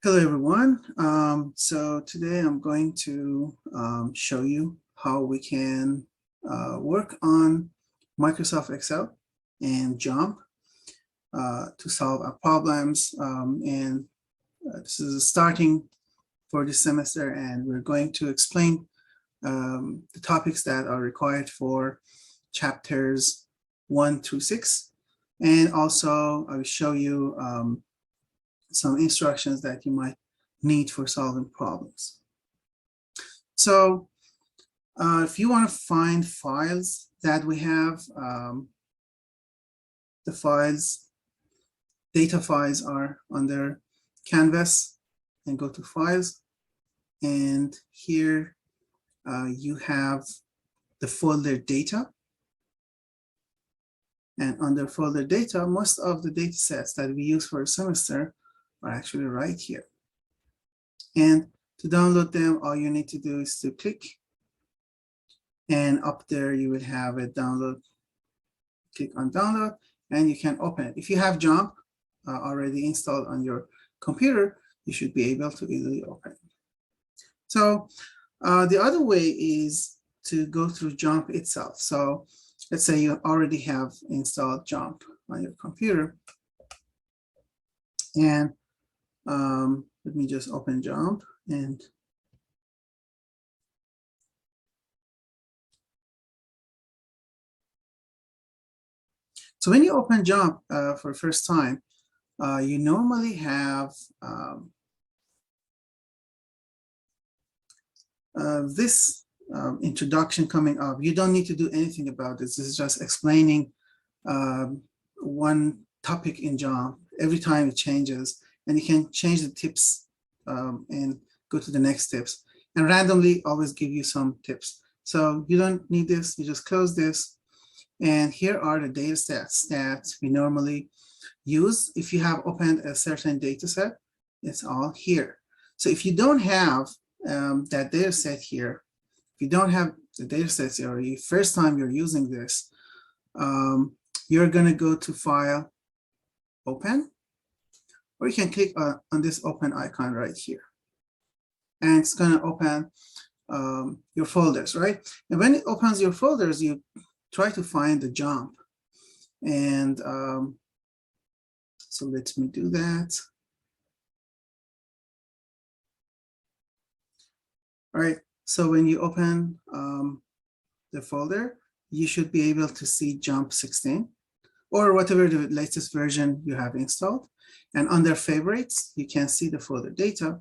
Hello, everyone. So today I'm going to show you how we can work on Microsoft Excel and JMP to solve our problems. This is starting for this semester, and we're going to explain the topics that are required for chapters 1 through 6. And also I will show you some instructions that you might need for solving problems. So if you want to find files that we have, the files, data files are under Canvas, and go to Files. And here you have the folder Data. And under folder Data, most of the data sets that we use for a semester are actually right here. And to download them, all you need to do is to click, and up there you will have a download. Click on download and you can open it. If you have JMP already installed on your computer, you should be able to easily open it. So the other way is to go through JMP itself. So let's say you already have installed JMP on your computer, and let me just open JMP. And so when you open JMP for the first time, you normally have this introduction coming up. You don't need to do anything about this. This is just explaining one topic in JMP. Every time it changes, and you can change the tips and go to the next tips, and randomly always give you some tips. So you don't need this. You just close this, and here are the data sets that we normally use. If you have opened a certain data set, it's all here. So if you don't have that data set here, if you don't have the data sets here, or the first time you're using this, you're going to go to File, Open, or you can click on this open icon right here. And it's going to open your folders, right? And when it opens your folders, you try to find the JMP. And so let me do that. All right, so when you open the folder, you should be able to see JMP 16 or whatever the latest version you have installed. And under favorites, you can see the folder data.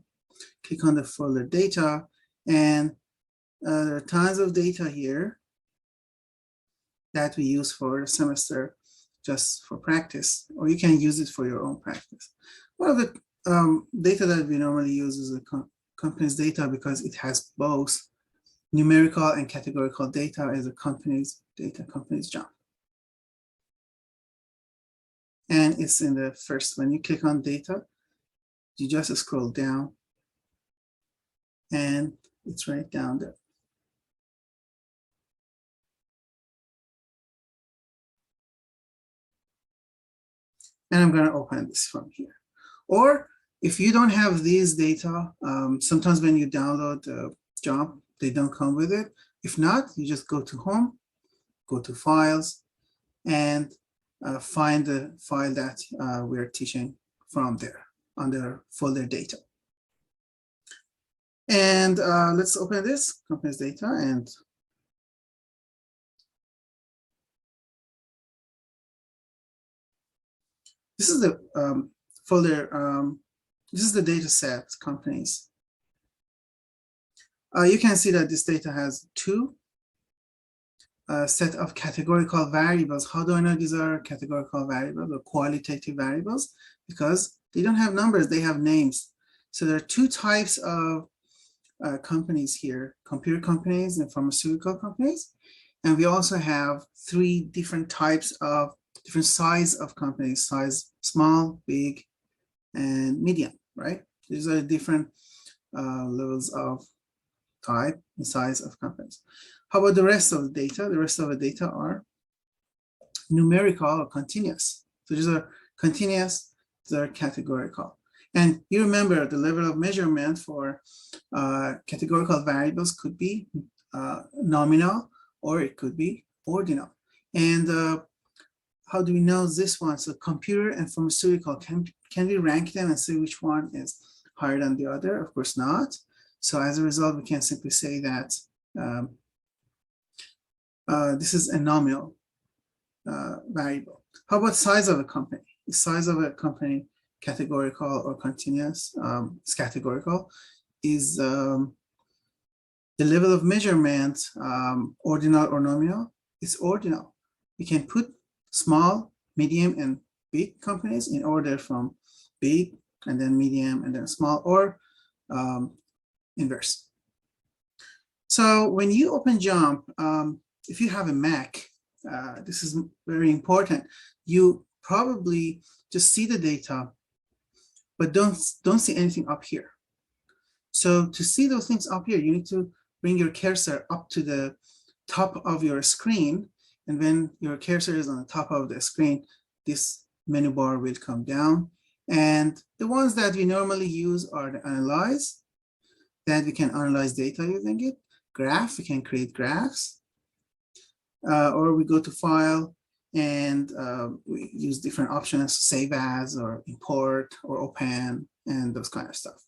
Click on the folder data, and there are tons of data here that we use for the semester just for practice, or you can use it for your own practice. One of the data that we normally use is the company's data, because it has both numerical and categorical data as a company's data, company's JMP. And it's in the first, when you click on data, you just scroll down, and it's right down there. And I'm going to open this from here. Or if you don't have these data, sometimes when you download the JMP, they don't come with it. If not, you just go to Home, go to Files, and find the file that we're teaching from there under folder data. And let's open this company's data, and this is the folder. This is the data set companies. You can see that this data has two set of categorical variables. How do I know these are categorical variables or qualitative variables? Because they don't have numbers, they have names. So there are two types of companies here: computer companies and pharmaceutical companies. And we also have three different types of different size of companies: size, small, big, and medium, right? These are different levels of type and size of companies. How about the rest of the data? The rest of the data are numerical or continuous. So these are continuous, these are categorical. And you remember the level of measurement for categorical variables could be nominal, or it could be ordinal. And how do we know this one? So computer and pharmaceutical, can we rank them and see which one is higher than the other? Of course not. So as a result, we can simply say that this is a nominal variable. How about size of a company? The size of a company, categorical or continuous, it's categorical, is the level of measurement ordinal or nominal? It's ordinal. We can put small, medium, and big companies in order from big and then medium and then small, or inverse. So when you open JMP, if you have a Mac, this is very important. You probably just see the data, but don't see anything up here. So to see those things up here, you need to bring your cursor up to the top of your screen. And when your cursor is on the top of the screen, this menu bar will come down. And the ones that we normally use are the analyze, that we can analyze data using it. Graph, we can create graphs. Or we go to file and we use different options, save as or import or open and those kind of stuff.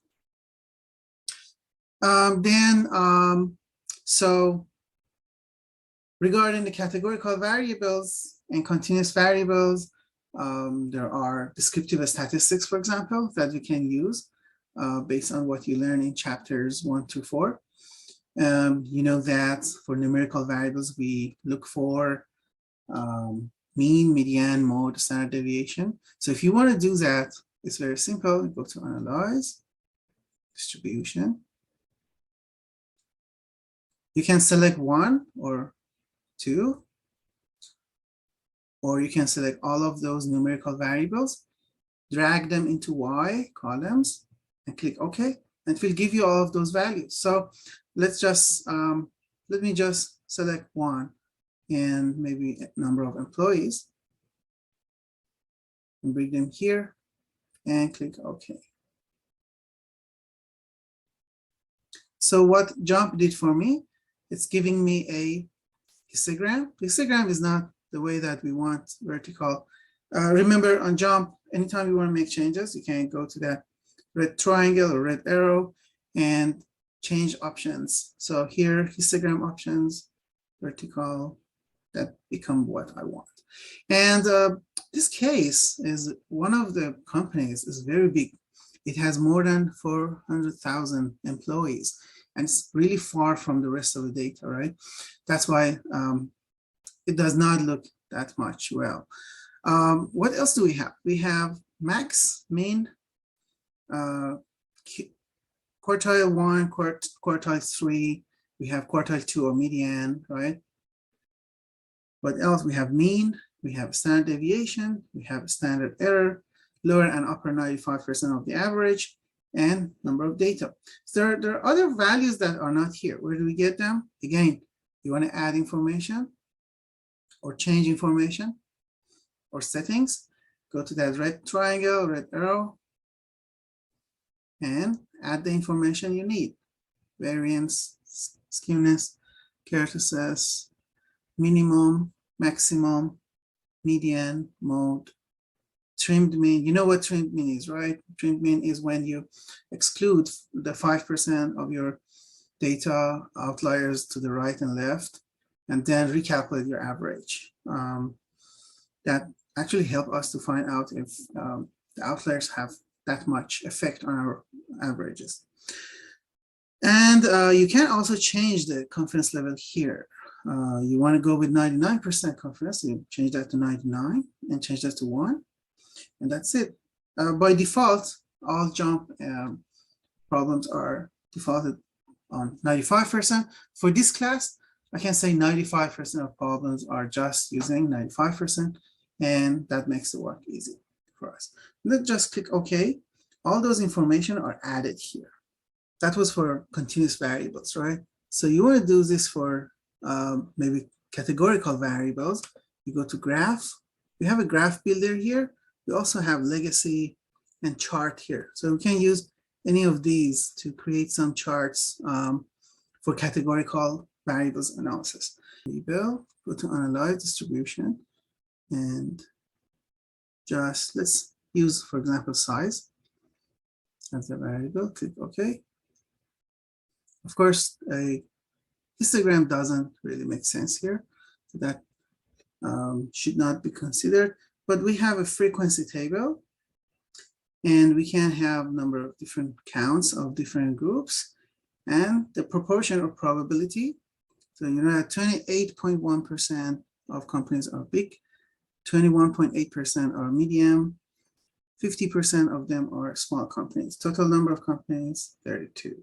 So regarding the categorical variables and continuous variables, there are descriptive statistics, for example, that we can use based on what you learn in chapters 1 to 4. You know that for numerical variables, we look for mean, median, mode, standard deviation. So if you want to do that, it's very simple. You go to Analyze, Distribution. You can select 1 or 2, or you can select all of those numerical variables, drag them into Y columns, and click OK, and it will give you all of those values. So let's just, let me just select 1 and maybe a number of employees, and bring them here and click OK. So what JMP did for me, it's giving me a histogram. Histogram is not the way that we want vertical. Remember on JMP, anytime you want to make changes, you can go to that red triangle or red arrow and change options. So here, histogram options, vertical, that become what I want. And this case is one of the companies is very big. It has more than 400,000 employees, and it's really far from the rest of the data, right? That's why it does not look that much well. What else do we have? We have max, mean, quartile 1, quartile 3. We have quartile 2 or median, right? What else? We have mean, we have standard deviation, we have standard error, lower and upper 95% of the average, and number of data. So there are other values that are not here. Where do we get them? Again, you want to add information or change information or settings, go to that red triangle, red arrow, and add the information you need. Variance, skewness, kurtosis, minimum, maximum, median, mode, trimmed mean. You know what trimmed mean is, right? Trimmed mean is when you exclude the 5% of your data outliers to the right and left, and then recalculate your average. That actually help us to find out if the outliers have that much effect on our averages. And you can also change the confidence level here. You want to go with 99% confidence, you change that to 99 and change that to 1. And that's it. By default, all JMP problems are defaulted on 95%. For this class, I can say 95% of problems are just using 95%, and that makes the work easy for us. Let's just click OK. All those information are added here. That was for continuous variables, right? So you want to do this for maybe categorical variables. You go to graph. We have a graph builder here. We also have legacy and chart here. So we can use any of these to create some charts for categorical variables analysis. Label, go to Analyze Distribution, and just let's use, for example, size as a variable. Click OK. Of course, a histogram doesn't really make sense here. So that should not be considered. But we have a frequency table, and we can have a number of different counts of different groups and the proportion or probability. So you know that 28.1% of companies are big, 21.8% are medium, 50% of them are small companies. Total number of companies, 32.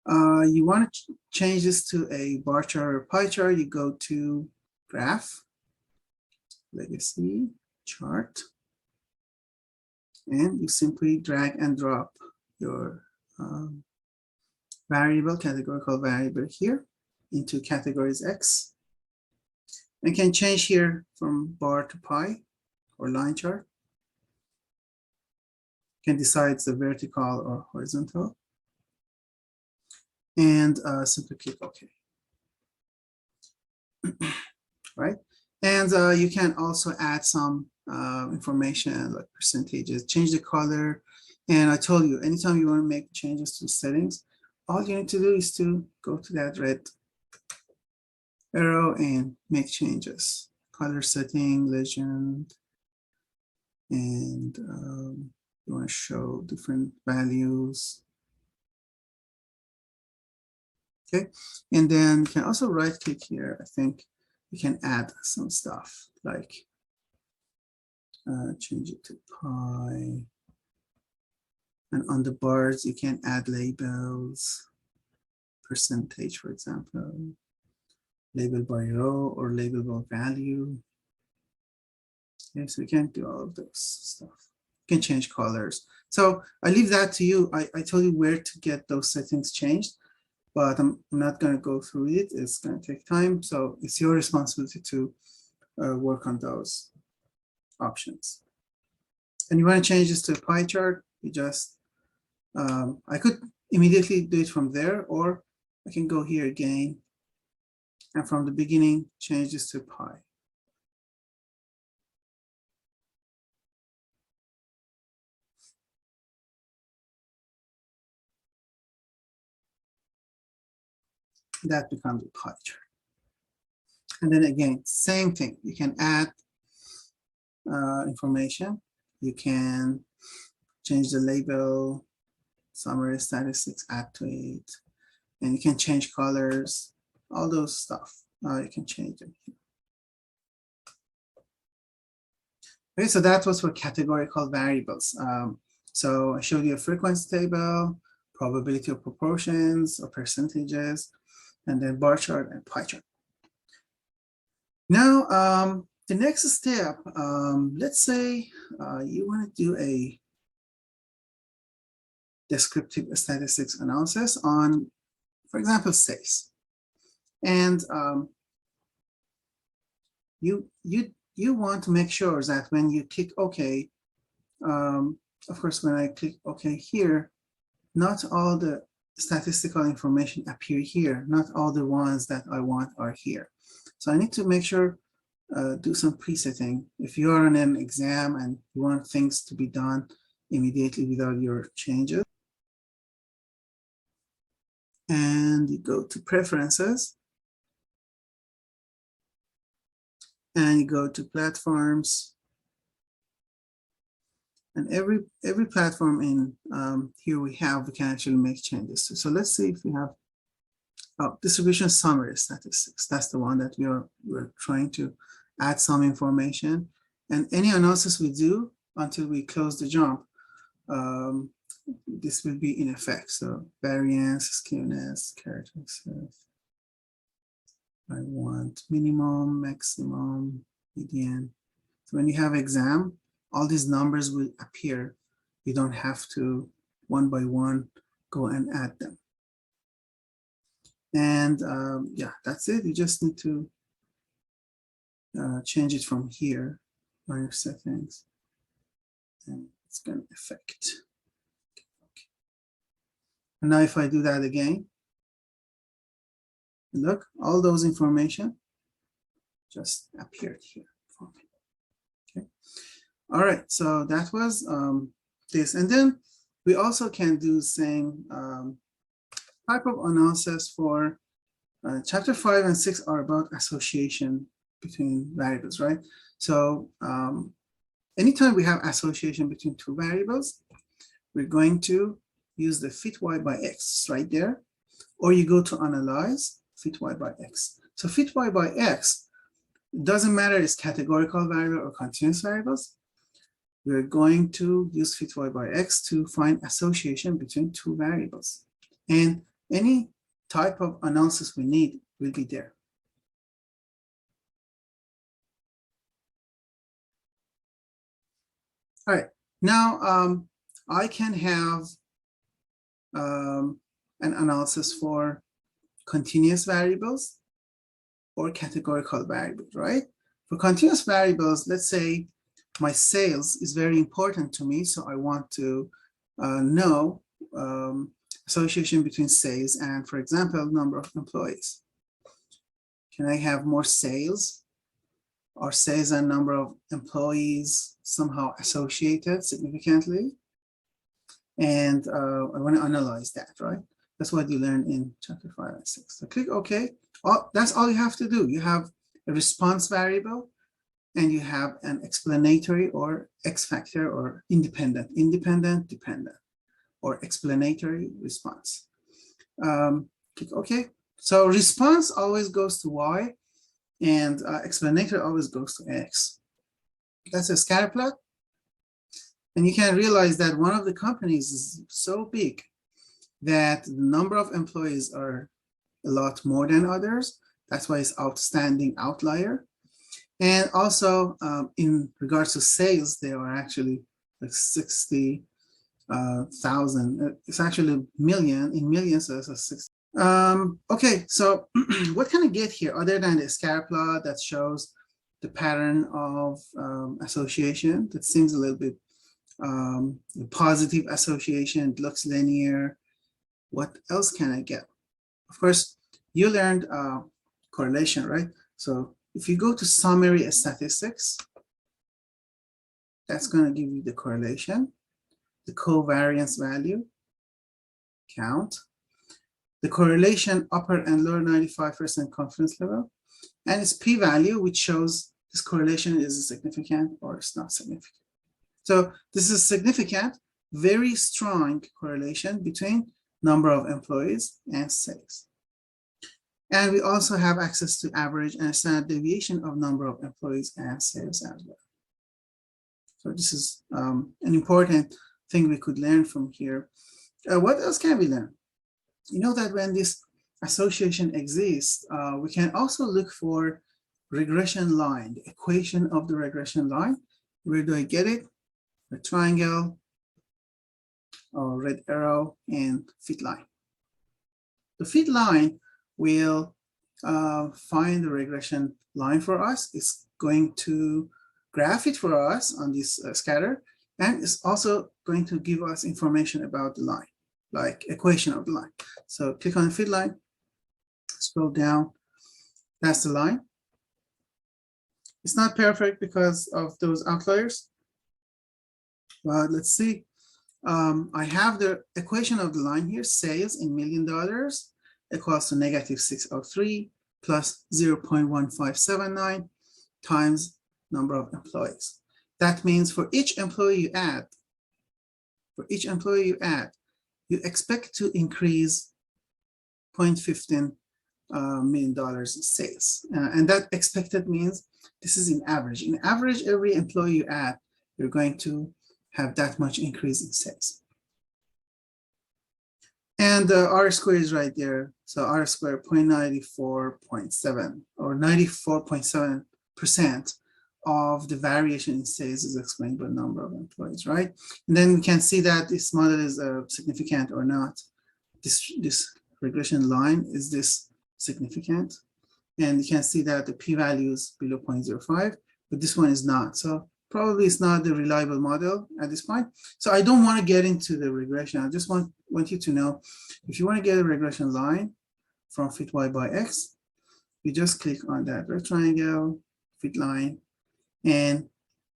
You want to change this to a bar chart or pie chart, you go to Graph, Legacy, Chart, and you simply drag and drop your variable, categorical variable here into categories X. And can change here from bar to pie or line chart. Can decide it's a vertical or horizontal. And simply click OK. Right? And you can also add some information like percentages, change the color. And I told you, anytime you want to make changes to settings, all you need to do is to go to that red arrow and make changes. Color setting, legend, and you want to show different values. Okay, and then you can also right click here. I think you can add some stuff like change it to pie. And on the bars, you can add labels, percentage, for example, label by row or label by value. Okay, so you can do all of those stuff. You can change colors. So I leave that to you. I tell you where to get those settings changed, but I'm not going to go through it. It's going to take time. So it's your responsibility to work on those options. And you want to change this to a pie chart, you just, I could immediately do it from there, or I can go here again and from the beginning change this to pie. That becomes a pie chart. And then again, same thing. You can add information. You can change the label, summary statistics, add to it, and you can change colors, all those stuff. You can change them here. Okay, so that was for categorical variables. So I showed you a frequency table, probability of proportions or percentages, and then bar chart and pie chart. Now, the next step, let's say you want to do a descriptive statistics analysis on, for example, sales. And you want to make sure that when you click OK, of course, when I click OK here, not all the statistical information appear here. Not all the ones that I want are here. So I need to make sure, do some presetting. If you are on an exam and you want things to be done immediately without your changes, and you go to Preferences, and you go to Platforms, and every platform in here we can actually make changes to. So let's see if we have distribution summary statistics. That's the one that we're trying to add some information, and any analysis we do until we close the jump, this will be in effect. So variance, skewness, characteristics. I want minimum, maximum, median. So when you have exam, all these numbers will appear. You don't have to one by one go and add them. And yeah, that's it. You just need to change it from here on your settings. And it's going to affect. Okay. And now if I do that again, look, all those information just appeared here for me. Okay. All right, so that was this. And then we also can do the same type of analysis for chapter 5 and 6 are about association between variables, right? So anytime we have association between two variables, we're going to use the fit y by x right there, or you go to analyze fit y by x. So fit y by x, it doesn't matter it's categorical variable or continuous variables. We're going to use fit y by x to find association between two variables. And any type of analysis we need will be there. All right, now I can have an analysis for continuous variables or categorical variables, right? For continuous variables, let's say my sales is very important to me, so I want to know association between sales and, for example, number of employees. Can I have more sales? Are sales and number of employees somehow associated significantly? And I want to analyze that, right? That's what you learn in chapter 5 and 6. So click OK. That's all you have to do. You have a response variable, and you have an explanatory or X factor or independent, dependent, or explanatory response. Click OK. So response always goes to Y, and explanatory always goes to X. That's a scatter plot. And you can realize that one of the companies is so big that the number of employees are a lot more than others. That's why it's outstanding outlier. And also in regards to sales, they are actually like 60,000. It's actually million, in millions, so it's a 60. Okay, so what can I get here other than the scatter plot that shows the pattern of association? That seems a little bit positive association, it looks linear. What else can I get? Of course, you learned correlation, right? So if you go to summary statistics, that's going to give you the correlation, the covariance value, count, the correlation upper and lower 95% confidence level, and its p-value, which shows this correlation is significant or it's not significant. So this is significant, very strong correlation between number of employees and sales. And we also have access to average and standard deviation of number of employees and sales as well. So this is an important thing we could learn from here. What else can we learn? You know that when this association exists, we can also look for regression line, the equation of the regression line. Where do I get it? A triangle, or red arrow, and fit line. The fit line will find the regression line for us. It's going to graph it for us on this scatter, and it's also going to give us information about the line, like equation of the line. So click on the fit line, scroll down, that's the line. It's not perfect because of those outliers, but let's see. I have the equation of the line here, sales in $1 million equals to -603 plus 0.1579 times number of employees. That means for each employee you add, you expect to increase $0.15 million in sales. And that expected means this is in average. In average, every employee you add, you're going to have that much increase in sales. And R square is right there. So R square 0.94.7 or 94.7% of the variation in sales is explained by the number of employees, right? And then we can see that this model is significant or not. This regression line, is this significant? And you can see that the p-value is below 0.05, but this one is not. So probably it's not the reliable model at this point. So I don't want to get into the regression. I just want you to know, if you want to get a regression line from fit y by x, you just click on that red triangle, fit line, and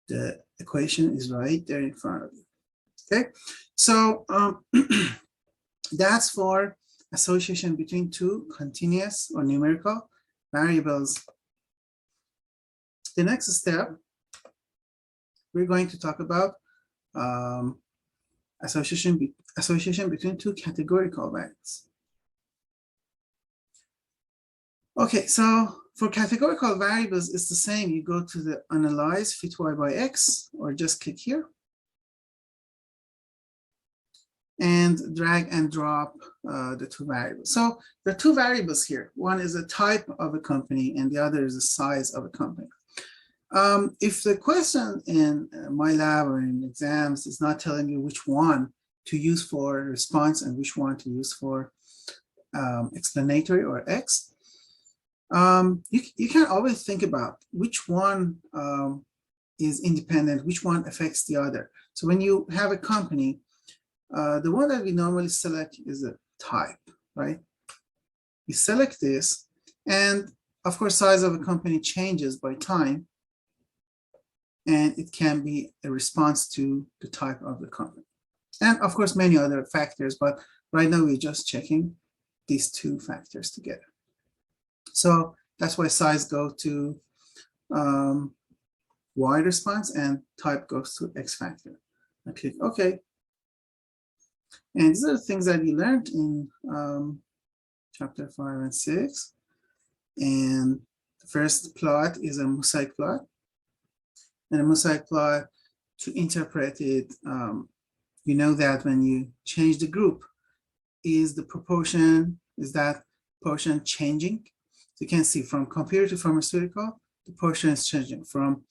the equation is right there in front of you. Okay, so that's for association between two continuous or numerical variables. The next step, we're going to talk about association between two categorical variables. Okay, so for categorical variables, it's the same. You go to the analyze fit y by x, or just click here and drag and drop the two variables. So there are two variables here. One is the type of a company and the other is the size of a company. If the question in my lab or in exams is not telling you which one to use for response and which one to use for explanatory or X, you can always think about which one is independent, which one affects the other. So when you have a company, the one that we normally select is the type, right? We select this, and of course, size of a company changes by time, and it can be a response to the type of the company. And of course, many other factors, but right now we're just checking these two factors together. So that's why size goes to Y response and type goes to X factor. I click OK. And these are the things that we learned in chapter 5 and 6. And the first plot is a Musaic plot. And a Musaic plot, to interpret it, you know that when you change the group, is that proportion changing? So you can see from computer to pharmaceutical, the portion is changing. From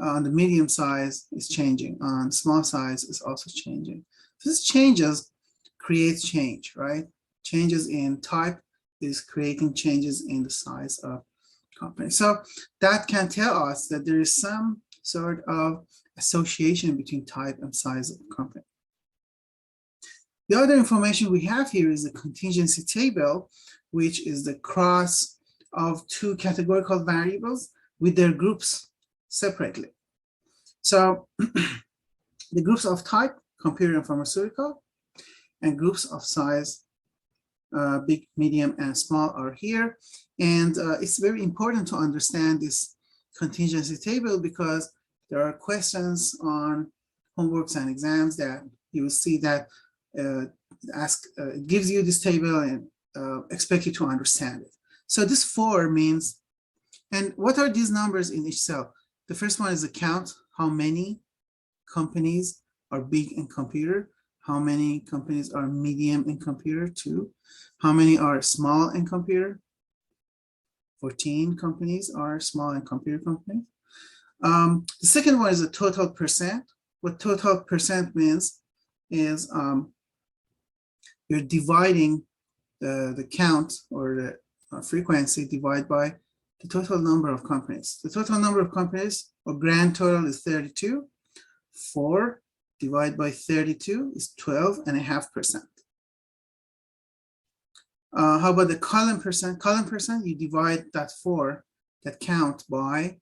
on the medium size is changing. On small size is also changing. So this changes creates change, right? Changes in type is creating changes in the size of company. So that can tell us that there is some sort of association between type and size of the company. The other information we have here is the contingency table, which is the cross of two categorical variables with their groups separately. So the groups of type, computer and pharmaceutical, and groups of size, big, medium, and small are here. And it's very important to understand this contingency table because there are questions on homeworks and exams that you will see that gives you this table and expect you to understand it. So this 4 means, and what are these numbers in each cell? The first one is the count, how many companies are big in computer, how many companies are medium in computer, 2, how many are small in computer, 14 companies are small in computer companies. The second one is the total percent. What total percent means is you're dividing the count or the frequency divided by the total number of companies. The total number of companies or grand total is 32. 4 divided by 32 is 12.5%. How about the column percent? Column percent, you divide that 4, that count, by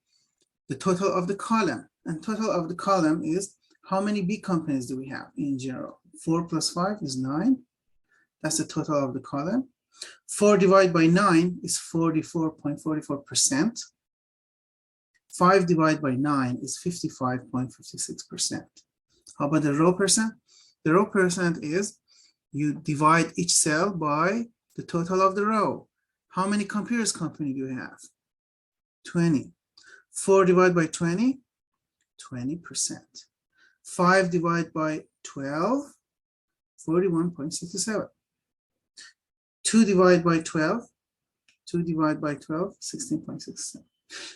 the total of the column. And total of the column is how many big companies do we have in general? 4 plus 5 is 9. That's the total of the column. 4 divided by 9 is 44.44%. 5 divided by 9 is 55.56%. How about the row percent? The row percent is you divide each cell by the total of the row. How many computers company do you have? 20. 4 divided by 20, 20%. 5 divided by 12, 41.67. 2 divided by 12, 2 divided by 12, 16.67.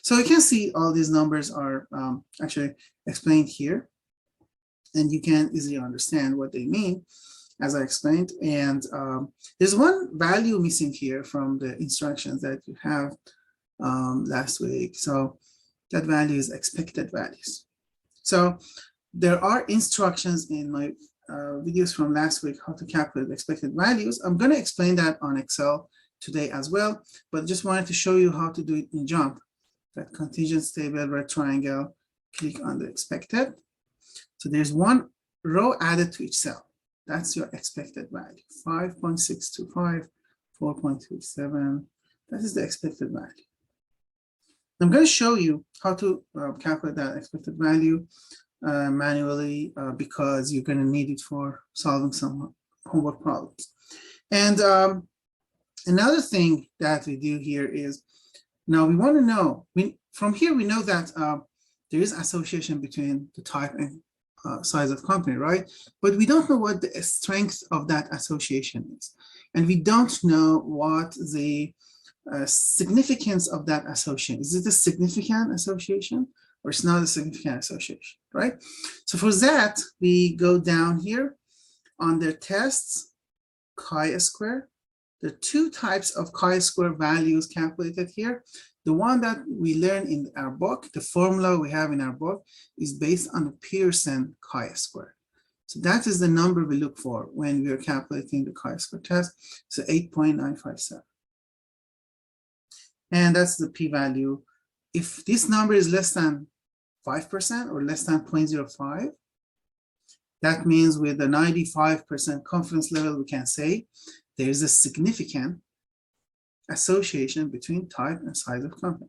So you can see all these numbers are actually explained here, and you can easily understand what they mean, as I explained. And there's one value missing here from the instructions that you have last week. So that value is expected values. So there are instructions in my videos from last week how to calculate expected values. I'm going to explain that on Excel today as well, but just wanted to show you how to do it in JMP. That contingency table, red triangle, click on the expected. So there's one row added to each cell. That's your expected value, 5.625, 4.27. That is the expected value. I'm going to show you how to calculate that expected value manually because you're going to need it for solving some homework problems. And another thing that we do here is, now we want to know, from here we know that there is association between the type and size of company, right? But we don't know what the strength of that association is. And we don't know what the significance of that association. Is it a significant association or it's not a significant association, right? So for that, we go down here under tests, chi-square. There are two types of chi-square values calculated here. The one that we learn in our book, the formula we have in our book, is based on the Pearson chi-square. So that is the number we look for when we are calculating the chi-square test. So 8.957. And that's the p-value. If this number is less than 5% or less than 0.05, that means with a 95% confidence level, we can say there is a significant association between type and size of company.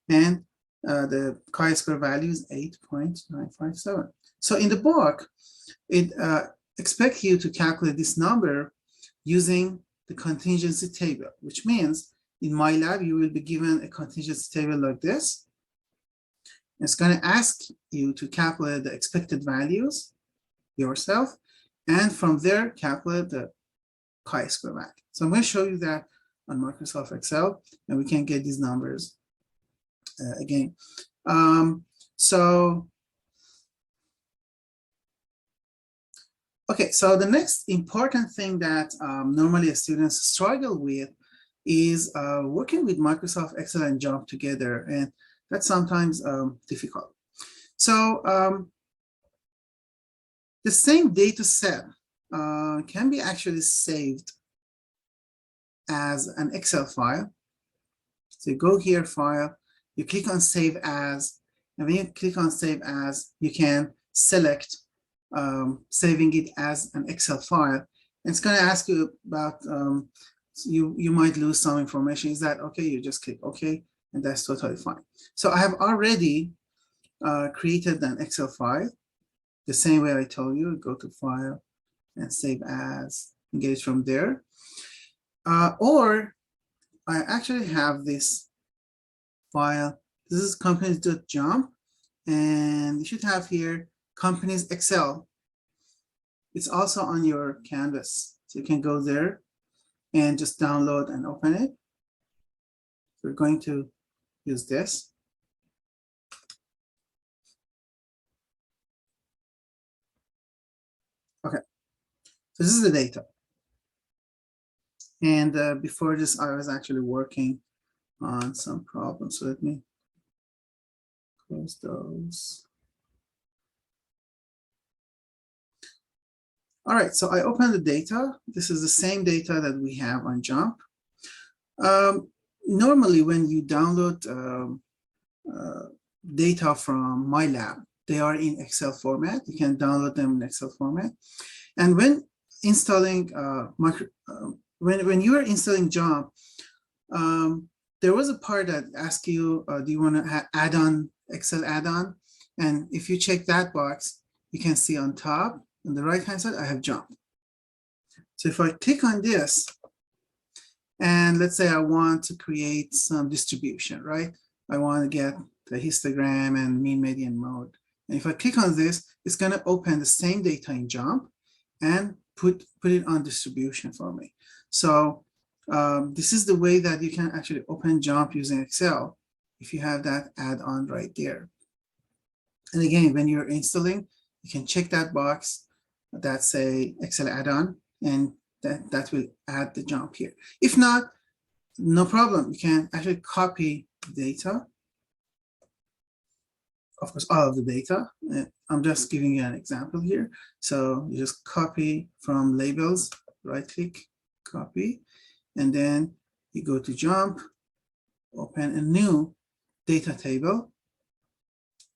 And the chi-square value is 8.957. So in the book, it expects you to calculate this number using the contingency table, which means in MyLab, you will be given a contingency table like this. It's going to ask you to calculate the expected values yourself, and from there, calculate the chi-square value. So I'm going to show you that on Microsoft Excel, and we can get these numbers again. Okay, so the next important thing that normally students struggle with is working with Microsoft Excel and JMP together, and that's sometimes difficult. So the same data set can be actually saved as an Excel file. So you go here, File, you click on Save As, and when you click on Save As, you can select saving it as an Excel file. And it's going to ask you about, you might lose some information. Is that okay? You just click OK, and that's totally fine. So I have already created an Excel file the same way I told you. Go to File and Save As and get it from there. Or I actually have this file. This is companies.jmp, and you should have here companies Excel. It's also on your canvas. So you can go there and just download and open it. We're going to use this. Okay, so this is the data. And before this, I was actually working on some problems. So let me close those. All right, so I opened the data. This is the same data that we have on JMP. Normally, when you download data from MyLab, they are in Excel format. You can download them in Excel format. And when installing when you are installing JMP, there was a part that asked you, do you want to add on Excel add-on? And if you check that box, you can see on top, on the right-hand side, I have JMP. So if I click on this, and let's say I want to create some distribution, right? I want to get the histogram and mean, median, mode. And if I click on this, it's going to open the same data in JMP and put it on distribution for me. So this is the way that you can actually open JMP using Excel if you have that add-on right there. And again, when you're installing, you can check that box that say Excel add-on, and that will add the JMP here. If not, no problem. You can actually copy data, of course, all of the data. I'm just giving you an example here. So you just copy from labels, right click, copy, and then you go to jump, open a new data table.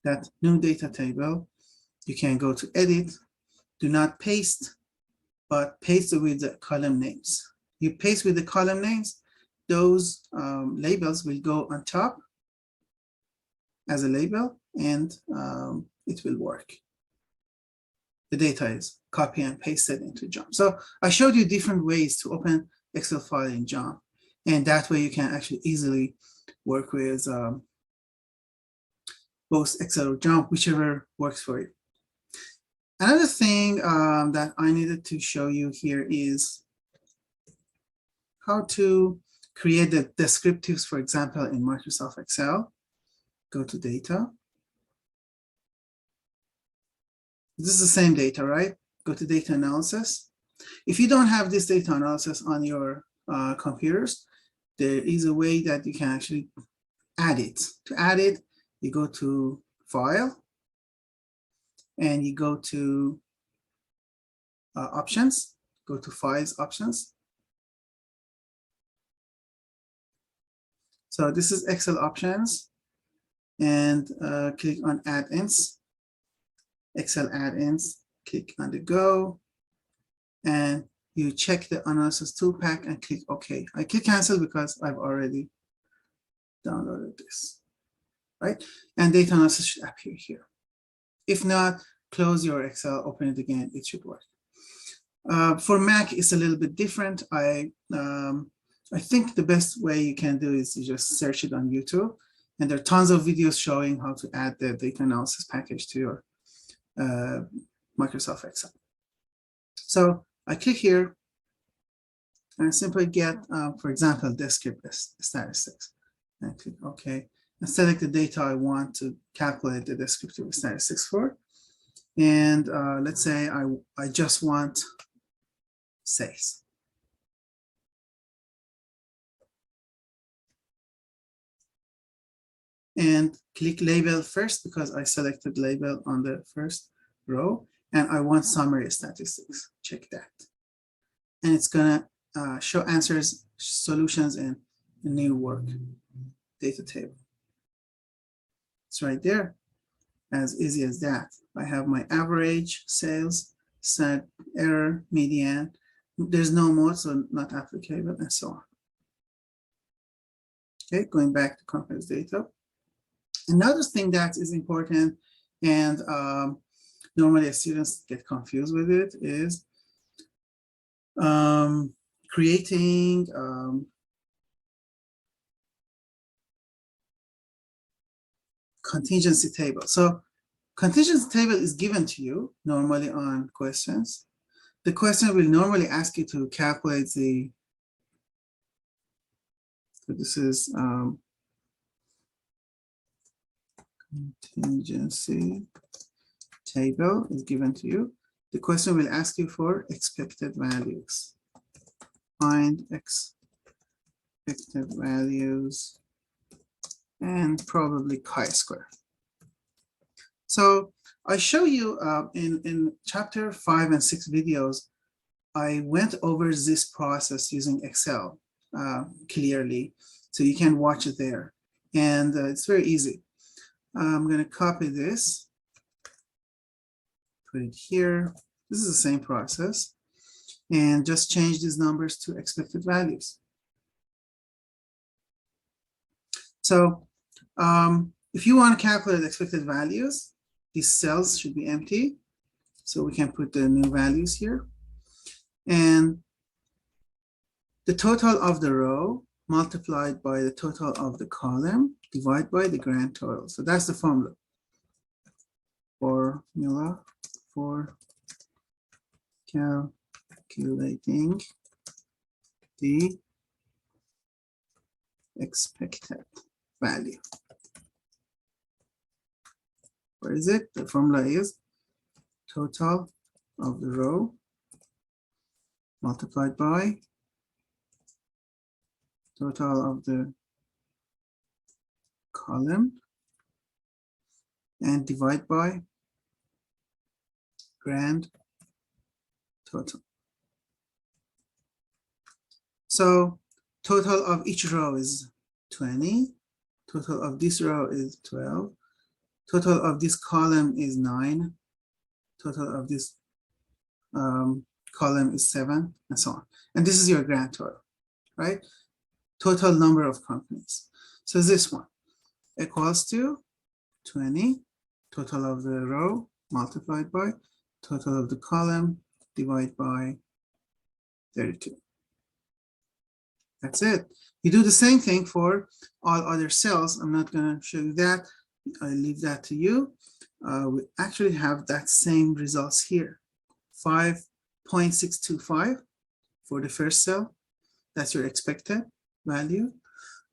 That new data table, you can go to edit, do not paste, but paste with the column names. You paste with the column names, those labels will go on top as a label, and it will work. The data is copy and pasted into JMP. So I showed you different ways to open Excel file in JMP, and that way you can actually easily work with both Excel or JMP, whichever works for you. Another thing that I needed to show you here is how to create the descriptives, for example, in Microsoft Excel. Go to data. This is the same data, right? Go to data analysis. If you don't have this data analysis on your computers, there is a way that you can actually add it. To add it, you go to File, and you go to Options, go to Files Options. So this is Excel Options, and click on Add-ins, Excel Add-ins, click on the Go, and you check the Analysis Toolpack and click OK. I click Cancel because I've already downloaded this, right? And data analysis should appear here. If not, close your Excel, open it again, it should work. For Mac, it's a little bit different. I think the best way you can do is you just search it on YouTube, and there are tons of videos showing how to add the data analysis package to your Microsoft Excel. So I click here and simply get, for example, Descriptive Statistics, and click OK, and select the data I want to calculate the descriptive statistics for. And let's say I just want sales. And click label first because I selected label on the first row, and I want summary statistics. Check that. And it's gonna show answers, solutions in a new work data table. It's right there, as easy as that. I have my average, sales, standard error, median. There's no mode, so not applicable, and so on. Okay, going back to complex data. Another thing that is important, and normally students get confused with it, is creating contingency table. So contingency table is given to you normally on questions. The question will normally ask you to calculate the, so this is contingency table is given to you. The question will ask you for expected values. Find expected values and probably chi-square. So I show you in chapter 5 and 6 videos, I went over this process using Excel clearly, so you can watch it there. And it's very easy. I'm going to copy this, put it here. This is the same process, and just change these numbers to expected values. So if you want to calculate expected values, these cells should be empty. So we can put the new values here. And the total of the row multiplied by the total of the column divided by the grand total. So that's the formula. Formula for calculating the expected value. Where is it? The formula is total of the row multiplied by total of the column and divide by grand total. So total of each row is 20. Total of this row is 12. Total of this column is 9. Total of this column is 7, and so on. And this is your grand total, right? Total number of companies. So this one equals to 20, total of the row multiplied by total of the column divided by 32. That's it. You do the same thing for all other cells. I'm not going to show you that. I leave that to you. We actually have that same results here. 5.625 for the first cell. That's your expected value.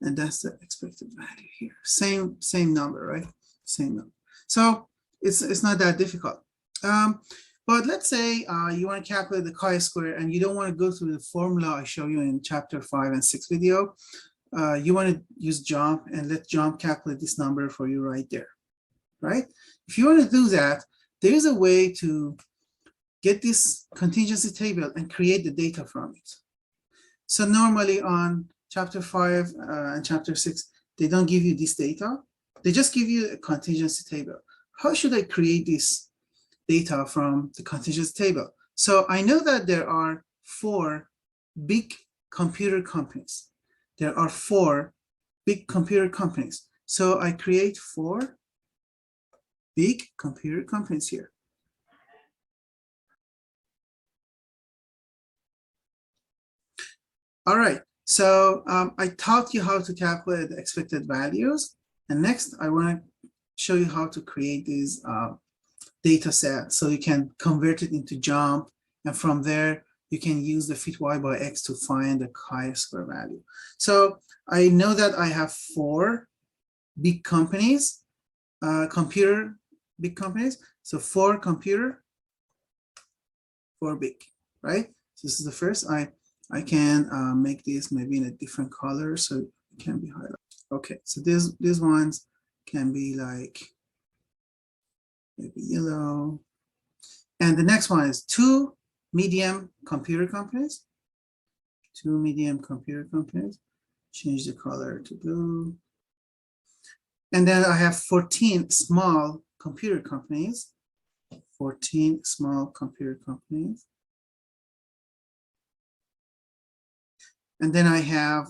And that's the expected value here. Same number, right? Same number. So it's not that difficult. But let's say you want to calculate the chi-square and you don't want to go through the formula I show you in chapter 5 and 6 video. You want to use JMP and let JMP calculate this number for you right there, right? If you want to do that, there is a way to get this contingency table and create the data from it. So normally on chapter 5 and chapter 6, they don't give you this data. They just give you a contingency table. How should I create this data from the contingency table? So I know that there are 4 big computer companies. There are 4 big computer companies. So I create 4 big computer companies here. All right, so I taught you how to calculate the expected values. And next, I want to show you how to create these data sets so you can convert it into JMP. And from there, you can use the fit y by x to find the chi-square value. So I know that I have 4 big companies, big companies. So 4 computer, 4 big, right? So this is the first. I can make this maybe in a different color so it can be highlighted. Okay, so these ones can be like maybe yellow. And the next one is 2 medium computer companies. 2 medium computer companies. Change the color to blue. And then I have 14 small computer companies. 14 small computer companies. And then I have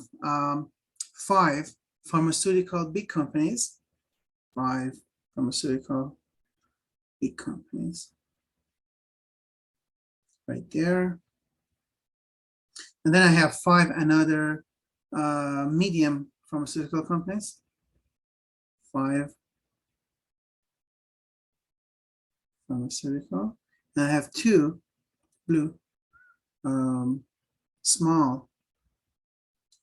5 pharmaceutical big companies. 5 pharmaceutical big companies. Right there. And then I have 5 another medium pharmaceutical companies. 5 pharmaceutical. And I have 2 blue small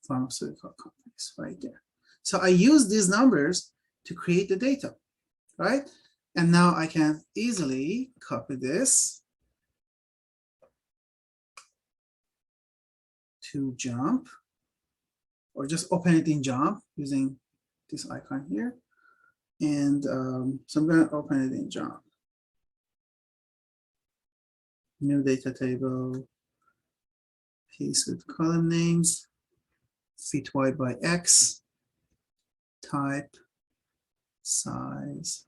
pharmaceutical companies right there. So I use these numbers to create the data, right? And now I can easily copy this to JMP, or just open it in JMP using this icon here. And so I'm going to open it in JMP. New data table, piece with column names, fit y by x, type, size.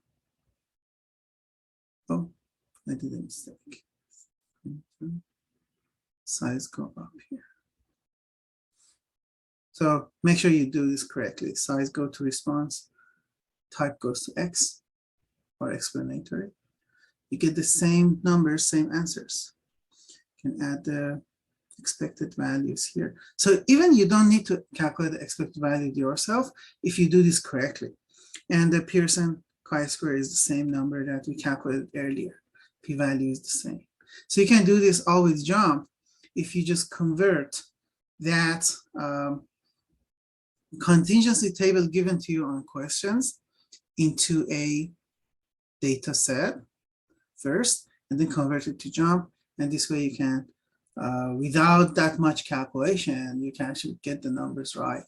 Oh, I did a mistake. Size go up here. So make sure you do this correctly. Size go to response, type goes to x, or explanatory. You get the same numbers, same answers. You can add the expected values here. So even you don't need to calculate the expected value yourself if you do this correctly. And the Pearson chi-square is the same number that we calculated earlier. P-value is the same. So you can do this all with JMP if you just convert that contingency table given to you on questions into a data set first, and then convert it to JMP. And this way you can, without that much calculation, you can actually get the numbers right.